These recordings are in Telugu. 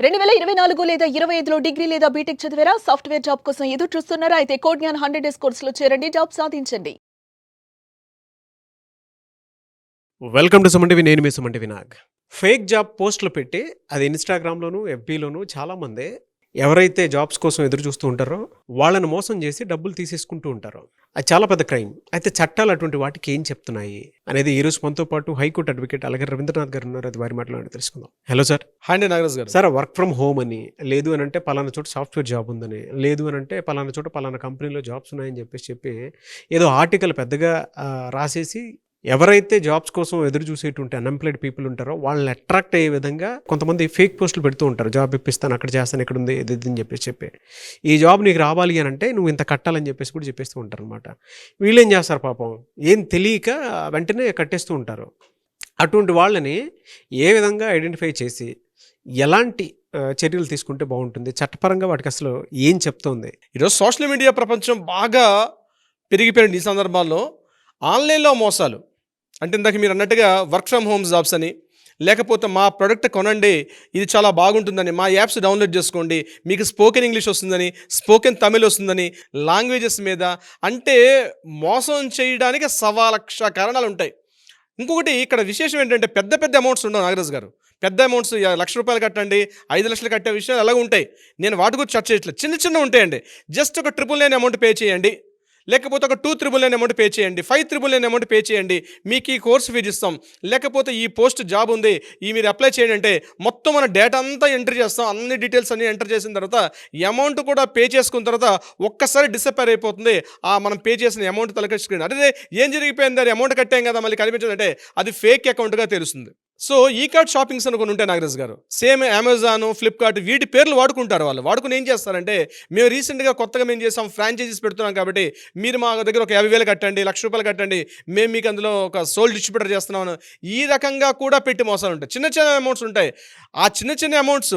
2024 లేదా 25లో డిగ్రీ లేదా బీటెక్ చదివారా? సాఫ్ట్‌వేర్ జాబ్ కోసం ఎదురు చూస్తున్నారా? అయితే కోడ్ జ్ఞాన్ 100 డేస్ కోర్సులో చేరండి. జాబ్ సాధించండి. Welcome to Suman TV. నేను మీ Suman TV Nag. Fake job పోస్టులు పెట్టి అది ఇన్‌స్టాగ్రామ్‌లోను, ఎఫ్‌బీలోను చాలామంది ఎవరైతే జాబ్స్ కోసం ఎదురు చూస్తూ ఉంటారో వాళ్ళని మోసం చేసి డబ్బులు తీసేసుకుంటూ ఉంటారు. అది చాలా పెద్ద క్రైమ్. అయితే చట్టాలు అటువంటి వాటికి ఏం చెప్తున్నాయి అనేది ఈ రోజు మనతో పాటు హైకోర్టు అడ్వకేట్ అలాగే రవీంద్రనాథ్ గారు ఉన్నారు. అది వారి మాటలో తెలుసుకుందాం. Hello sir. హాయ్ నాగరాజ్ గారు. సార్, వర్క్ ఫ్రమ్ హోమ్ అని, లేదు అని అంటే పలానా చోట సాఫ్ట్వేర్ జాబ్ ఉందని, లేదు అని అంటే పలానా చోట పలానా కంపెనీలో జాబ్స్ ఉన్నాయని చెప్పి ఏదో ఆర్టికల్ పెద్దగా రాసేసి ఎవరైతే జాబ్స్ కోసం ఎదురు చూసేటువంటి అన్ఎంప్లాయిడ్ పీపుల్ ఉంటారో వాళ్ళని అట్రాక్ట్ అయ్యే విధంగా కొంతమంది ఫేక్ పోస్టులు పెడుతూ ఉంటారు. జాబ్ ఇప్పిస్తాను, అక్కడ చేస్తాను, ఇక్కడ ఉంది, ఇది అని చెప్పి ఈ జాబ్ నీకు రావాలి అని అంటే నువ్వు ఇంత కట్టాలని చెప్పేసి కూడా చెప్పేస్తూ ఉంటారు అనమాట. వీళ్ళేం చేస్తారు పాపం, ఏం తెలియక వెంటనే కట్టేస్తూ ఉంటారు. అటువంటి వాళ్ళని ఏ విధంగా ఐడెంటిఫై చేసి ఎలాంటి చర్యలు తీసుకుంటే బాగుంటుంది, చట్టపరంగా వాటికి అసలు ఏం చెప్తోంది? ఈరోజు సోషల్ మీడియా ప్రపంచం బాగా పెరిగిపోయింది. ఈ సందర్భాల్లో ఆన్లైన్లో మోసాలు అంటే ఇందాక మీరు అన్నట్టుగా వర్క్ ఫ్రమ్ హోమ్ జాబ్స్ అని, లేకపోతే మా ప్రోడక్ట్ కొనండి, ఇది చాలా బాగుంటుందని, మా యాప్స్ డౌన్లోడ్ చేసుకోండి, మీకు స్పోకెన్ ఇంగ్లీష్ వస్తుందని, స్పోకెన్ తమిళ్ వస్తుందని, లాంగ్వేజెస్ మీద అంటే మోసం చేయడానికి 1,00,000 కారణాలు ఉంటాయి. ఇంకొకటి ఇక్కడ విశేషం ఏంటంటే పెద్ద పెద్ద అమౌంట్స్ ఉండవు నాగరాజ్ గారు. పెద్ద అమౌంట్స్ ₹1,00,000 కట్టండి, 5,00,000 కట్టే విషయాలు అలాగే ఉంటాయి. నేను వాటి గురించి చర్చ చేయట్లేదు. చిన్న చిన్న ఉంటాయండి. జస్ట్ ఒక 999 అమౌంట్ పే చేయండి, లేకపోతే ఒక 2,999 అమౌంట్ పే చేయండి, 5,999 అమౌంట్ పే చేయండి, మీకు ఈ కోర్స్ ఫీజు ఇస్తాం, లేకపోతే ఈ పోస్ట్ జాబ్ ఉంది, ఈ మీరు అప్లై చేయండి అంటే మొత్తం మన డేటా అంతా ఎంటర్ చేస్తాం. అన్ని డీటెయిల్స్ అన్ని ఎంటర్ చేసిన తర్వాత అమౌంట్ కూడా పే చేసుకున్న తర్వాత ఒక్కసారి డిసప్పేర్ అయిపోతుంది మనం పే చేసిన అమౌంట్ తలక స్క్రీన్. అదే ఏం జరిగిపోయింది, అది అమౌంట్ కట్టాం కదా మళ్ళీ కనిపించదంటే అది ఫేక్ అకౌంట్గా తెలుస్తుంది. సో ఈ కార్డ్ షాపింగ్స్ అనుకుని ఉంటాయి నాగరాజ్ గారు. సేమ్ అమెజాన్, ఫ్లిప్కార్ట్ వీటి పేర్లు వాడుకుంటారు. వాళ్ళు వాడుకుని ఏం చేస్తారంటే, మేము రీసెంట్గా కొత్తగా మేము చేసాం, ఫ్రాంచైజీస్ పెడుతున్నాం కాబట్టి మీరు మా దగ్గర ఒక 50,000 కట్టండి, ₹1,00,000 కట్టండి, మేము మీకు అందులో ఒక సోల్ డిస్ట్రిబ్యూటర్ చేస్తున్నామని ఈ రకంగా కూడా పెట్టి మోసాలు ఉంటాయి. చిన్న చిన్న అమౌంట్స్ ఉంటాయి. ఆ చిన్న చిన్న అమౌంట్స్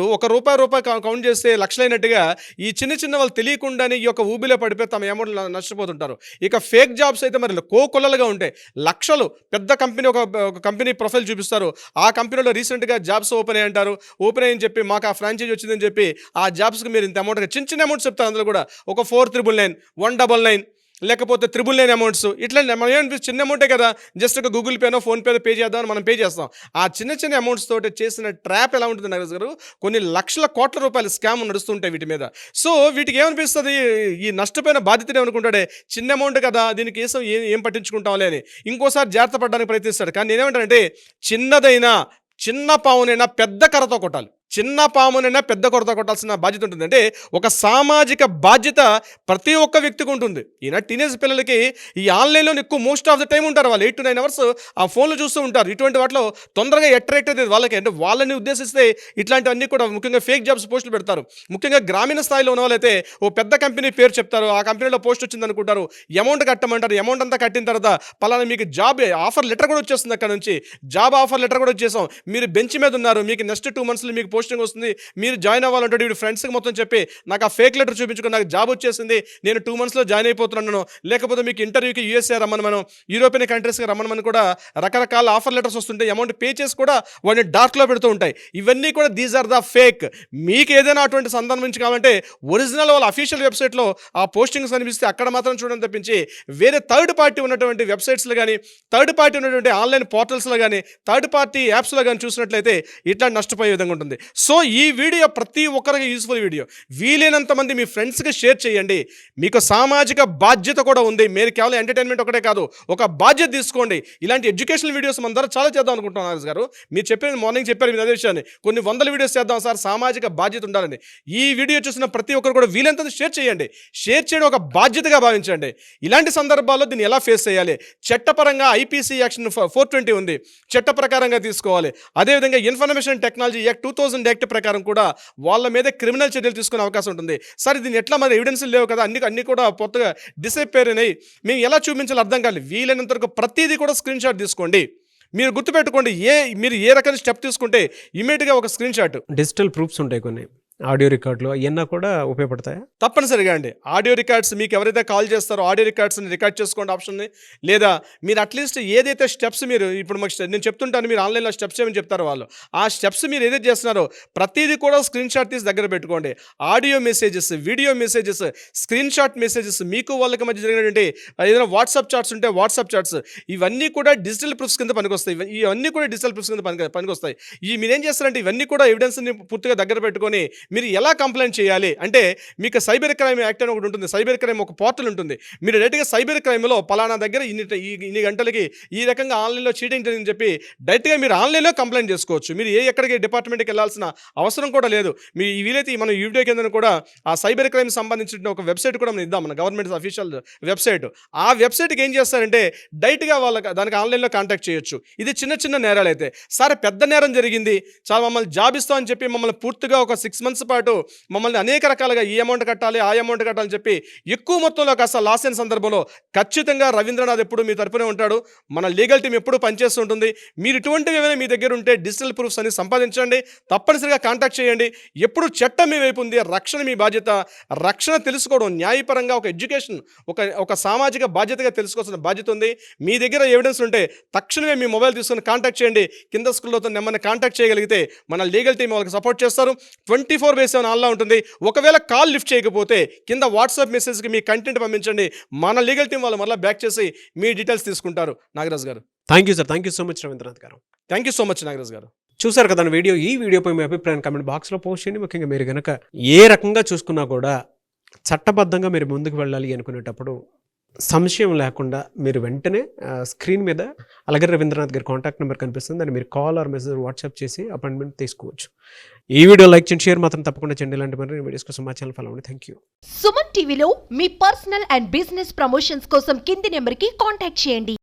రూపాయి కౌంట్ చేస్తే లక్షలైనట్టుగా ఈ చిన్న చిన్న వాళ్ళు తెలియకుండానే ఈ యొక్క ఊబిలో పడిపోయి తమ అమౌంట్ నష్టపోతుంటారు. ఇక ఫేక్ జాబ్స్ అయితే మరి కోకొల్లలుగా ఉంటాయి. లక్షలు పెద్ద కంపెనీ ఒక కంపెనీ ప్రొఫైల్ చూపిస్తారు. ఆ కంపెనీలో రీసెంట్గా జాబ్స్ ఓపెన్ అయ్యి అంటారు. ఓపెన్ అయ్యని చెప్పి మాకు ఆ ఫ్రాంచైజీ వచ్చిందని చెప్పి ఆ జాబ్స్కి మీరు ఇంత అమౌంట్, చిన్న చిన్న అమౌంట్స్ చెప్తారు. అందులో కూడా ఒక 4,999, 199, లేకపోతే 999 అమౌంట్స్. ఇట్లా మనం ఏమనిపిస్తుంది, చిన్న అమౌంటే కదా, జస్ట్ ఒక గూగుల్ పేనో ఫోన్పేలో పే చేద్దామని మనం పే చేస్తాం. ఆ చిన్న చిన్న అమౌంట్స్ తోటి చేసిన ట్రాప్ ఎలా ఉంటుంది నగరాజ్ గారు, కొన్ని లక్షల కోట్ల రూపాయల స్కామ్ నడుస్తుంటాయి వీటి మీద. సో వీటికి ఏమనిపిస్తుంది, ఈ నష్టపోయిన బాధ్యత ఏమనుకుంటాడే, చిన్న అమౌంట్ కదా, దీనికి కేసం ఏం పట్టించుకుంటాంలే అని ఇంకోసారి జాగ్రత్త పడడానికి ప్రయత్నిస్తాడు. కానీ నేనేమంటానంటే, చిన్న పావునైనా పెద్ద కర్రతో కొట్టాలి. చిన్న పామునైనా పెద్ద కొరత కొట్టాల్సిన బాధ్యత ఉంటుంది. అంటే ఒక సామాజిక బాధ్యత ప్రతి ఒక్క వ్యక్తికి ఉంటుంది. ఈయన టీనేజ్ పిల్లలకి ఈ ఆన్లైన్లో ఎక్కువ మోస్ట్ ఆఫ్ ద టైం ఉంటారు. వాళ్ళు 8 to 9 అవర్స్ ఆ ఫోన్లు చూస్తూ ఉంటారు. ఇటువంటి వాటిలో తొందరగా అట్రాక్ట్ అయ్యేది వాళ్ళకి. అంటే వాళ్ళని ఉద్దేశిస్తే ఇట్లాంటివన్నీ కూడా ముఖ్యంగా ఫేక్ జాబ్స్ పోస్టులు పెడతారు. ముఖ్యంగా గ్రామీణ స్థాయిలో ఉన్న వాళ్ళైతే ఓ పెద్ద కంపెనీ పేరు చెప్తారు, ఆ కంపెనీలో పోస్ట్ వచ్చింది అనుకుంటారు, అమౌంట్ కట్టమంటారు. అమౌంట్ అంతా కట్టిన తర్వాత పలానా మీకు జాబ్ ఆఫర్ లెటర్ కూడా వచ్చేస్తుంది, అక్కడ నుంచి జాబ్ ఆఫర్ లెటర్ కూడా వచ్చేసాం, మీరు బెంచ్ మీద ఉన్నారు, మీకు నెక్స్ట్ 2 monthsలో మీకు పోస్టింగ్ వస్తుంది, మీరు జాయిన్ అవ్వాలంటే వీడు ఫ్రెండ్స్కి మొత్తం చెప్పి నాకు ఆ ఫేక్ లెటర్ చూపించుకుని నాకు జాబ్ వచ్చేసింది, నేను 2 monthsలో జాయిన్ అయిపోతున్నాను, లేకపోతే మీకు ఇంటర్వ్యూకి USA రమ్మని, మనం యూరోపియన్ కంట్రీస్కి రమ్మని కూడా రకరకాల ఆఫర్ లెటర్స్ వస్తుంటాయి. అమౌంట్ పే చేసి కూడా వాడిని డార్క్లో పెడుతూ ఉంటాయి. ఇవన్నీ కూడా దీస్ ఆర్ ద ఫేక్. మీకు ఏదైనా అటువంటి సందర్భం నుంచి కావాలంటే ఒరిజినల్ వాళ్ళ అఫీషియల్ వెబ్సైట్లో ఆ పోస్టింగ్స్ కనిపిస్తే అక్కడ మాత్రం చూడడం తప్పించి వేరే థర్డ్ పార్టీ ఉన్నటువంటి వెబ్సైట్స్లో కానీ, థర్డ్ పార్టీ ఉన్నటువంటి ఆన్లైన్ పోర్టల్స్లో కానీ, థర్డ్ పార్టీ యాప్స్లో కానీ చూసినట్లయితే ఇట్లా నష్టపోయే విధంగా ఉంటుంది. సో ఈ వీడియో ప్రతి ఒక్కరికి యూస్ఫుల్ వీడియో. వీలైనంత మంది మీ ఫ్రెండ్స్కి షేర్ చేయండి. మీకు సామాజిక బాధ్యత కూడా ఉంది. మీరు కేవలం ఎంటర్టైన్మెంట్ ఒకటే కాదు, ఒక బాధ్యత తీసుకోండి. ఇలాంటి ఎడ్యుకేషనల్ వీడియోస్ మన ద్వారా చాలా చేద్దాం అనుకుంటున్నాను నాగరాజ్ గారు. మీరు చెప్పిన మార్నింగ్ చెప్పారు మీరు అదే విషయాన్ని, కొన్ని 100 వీడియోస్ చేద్దాం సార్, సామాజిక బాధ్యత ఉండాలని. ఈ వీడియో చూసిన ప్రతి ఒక్కరు కూడా వీలైనంత షేర్ చేయండి. షేర్ చేయడం ఒక బాధ్యతగా భావించండి. ఇలాంటి సందర్భాల్లో దీన్ని ఎలా ఫేస్ చేయాలి, చట్టపరంగా ఐపీసీ యాక్షన్ 420 ఉంది, చట్ట ప్రకారంగా తీసుకోవాలి. అదేవిధంగా ఇన్ఫర్మేషన్ టెక్నాలజీ యాక్ట్ 2000 యాక్ట్ ప్రకారం కూడా వాళ్ళ మీద క్రిమినల్ చర్యలు తీసుకునే అవకాశం ఉంటుంది. సరే దీన్ని ఎట్లా, మరి ఎవిడెన్స్ లేవు కదా, అన్ని కూడా కొత్తగా డిసైపేర్ అయినాయి, మేము ఎలా చూపించాలో అర్థం కాలేదు. వీలైనంత వరకు ప్రతిదీ కూడా స్క్రీన్ షాట్ తీసుకోండి. మీరు గుర్తుపెట్టుకోండి, మీరు ఏ రకమైన స్టెప్ తీసుకుంటే ఇమీడియట్గా ఒక స్క్రీన్ షాట్. డిజిటల్ ప్రూఫ్స్ ఉంటాయి కొన్ని, ఆడియో రికార్డులు అవన్నీ కూడా ఉపయోగపడతాయా? తప్పనిసరిగా అండి. ఆడియో రికార్డ్స్ మీకు ఎవరైతే కాల్ చేస్తారో ఆడియో రికార్డ్స్ని రికార్డ్ చేసుకోండి ఆప్షన్ని. లేదా మీరు అట్లీస్ట్ ఏదైతే స్టెప్స్ మీరు ఇప్పుడు మాకు నేను చెప్తుంటాను, మీరు ఆన్లైన్లో స్టెప్స్ ఏమని చెప్తారో వాళ్ళు, ఆ స్టెప్స్ మీరు ఏదైతే చేస్తున్నారో ప్రతిదీ కూడా స్క్రీన్ షాట్ తీసి దగ్గర పెట్టుకోండి. Audio messages, video messages, screen shot messages, మీకు వాళ్ళకి మధ్య జరిగినటువంటి ఏదైనా వాట్సాప్ చాట్స్ ఉంటే వాట్సాప్ చాట్స్, ఇవన్నీ కూడా డిజిటల్ ప్రూఫ్స్ కింద పనికొస్తాయి. ఇవన్నీ కూడా డిజిటల్ ప్రూఫ్స్ కింద పనికొస్తాయి. మీరేం చేస్తారంటే ఇవన్నీ కూడా ఎవిడెన్స్ని పూర్తిగా దగ్గర పెట్టుకొని మీరు ఎలా కంప్లైంట్ చేయాలి అంటే, మీకు సైబర్ క్రైమ్ యాక్ట్ అని ఒకటి ఉంటుంది. సైబర్ క్రైమ్ ఒక పోర్టల్ ఉంటుంది. మీరు డైరెక్ట్గా సైబర్ క్రైమ్లో పలానా దగ్గర ఇన్ని గంటలకి ఈ రకంగా ఆన్లైన్లో చీటింగ్ జరిగిందని చెప్పి డైరెక్ట్గా మీరు ఆన్లైన్లో కంప్లైంట్ చేసుకోవచ్చు. మీరు ఎక్కడికి డిపార్ట్మెంట్కి వెళ్ళాల్సిన అవసరం కూడా లేదు. మీ వీలైతే మనం ఈ వీడియో కింద కూడా ఆ సైబర్ క్రైమ్ సంబంధించిన ఒక వెబ్సైట్ కూడా మనం ఇద్దాం, మన గవర్నమెంట్ అఫీషియల్ వెబ్సైట్. ఆ వెబ్సైట్కి ఏం చేస్తారంటే డైరెక్ట్గా దానికి ఆన్లైన్లో కాంటాక్ట్ చేయొచ్చు. ఇది చిన్న చిన్న నేరాలు అయితే. సరే పెద్ద నేరం జరిగింది, చాలా మమ్మల్ని జాబ్ ఇస్తామని చెప్పి మమ్మల్ని పూర్తిగా ఒక 6 months పాటు మమ్మల్ని అనేక రకాలుగా ఈ అమౌంట్ కట్టాలి ఆ అమౌంట్ కట్టాలని చెప్పి ఎక్కువ మొత్తంలో కాస్త లాస్ అయిన సందర్భంలో ఖచ్చితంగా రవీంద్రనాథ్ ఎప్పుడు మీ తరపునే ఉంటాడు. మన లీగల్ టీం ఎప్పుడు పనిచేస్తూ ఉంటుంది. మీరు ఇటువంటివి ఏమైనా మీ దగ్గర ఉంటే డిజిటల్ ప్రూఫ్స్ అని సంపాదించండి, తప్పనిసరిగా కాంటాక్ట్ చేయండి. ఎప్పుడు చట్టం మీ వైపు ఉంది, రక్షణ మీ బాధ్యత. రక్షణ తెలుసుకోవడం న్యాయపరంగా ఒక ఎడ్యుకేషన్, ఒక సామాజిక బాధ్యతగా తెలుసుకోవాల్సిన బాధ్యత ఉంది. మీ దగ్గర ఎవిడెన్స్ ఉంటే తక్షణమే మీ మొబైల్ తీసుకొని కాంటాక్ట్ చేయండి. కింద స్కూల్లో నెమ్మని కాంటాక్ట్ చేయగలిగితే మన లీగల్ టీం వాళ్ళకి సపోర్ట్ చేస్తారు. 24/7 ఆన్లో ఉంటుంది. ఒకవేళ కాల్ లిఫ్ట్ చేయకపోతే కింద వాట్సాప్ మెసేజ్కి మీ కంటెంట్ పంపించండి. మన లీగల్ టీం వాళ్ళు మళ్ళీ బ్యాక్ చేసి మీ డీటెయిల్స్ తీసుకుంటారు. నాగరాజ్ గారు, thank you sir. Thank you so much Ravindranath గారు. Thank you so much Nagaraj గారు. చూసారు కదా వీడియో. ఈ వీడియోపై మీ అభిప్రాయం కామెంట్ బాక్స్లో పోస్ట్ చేయండి. ముఖ్యంగా మీరు కనుక ఏ రకంగా చూసుకున్నా కూడా చట్టబద్ధంగా మీరు ముందుకు వెళ్ళాలి అనుకునేటప్పుడు సంశయం లేకుండా మీరు వెంటనే స్క్రీన్ మీద అలాగే రవీంద్రనాథ్ గారి కాంటాక్ట్ నెంబర్ కనిపిస్తుంది, దాన్ని మీరు కాల్ ఆర్ మెసేజ్ వాట్సాప్ చేసి అపాయింట్మెంట్ తీసుకోవచ్చు. ఈ వీడియో లైక్ చేయండి, షేర్ మాత్రం తప్పకుండా చేయండి. ఇలాంటి మరిన్ని వీడియోస్ కోసం మా ఛానల్ ఫాలో అవ్వండి. Thank you. సుమన్ టీవీలో మీ పర్సనల్ అండ్ బిజినెస్ ప్రమోషన్స్ కోసం కింది నెంబర్కి కాంటాక్ట్ చేయండి.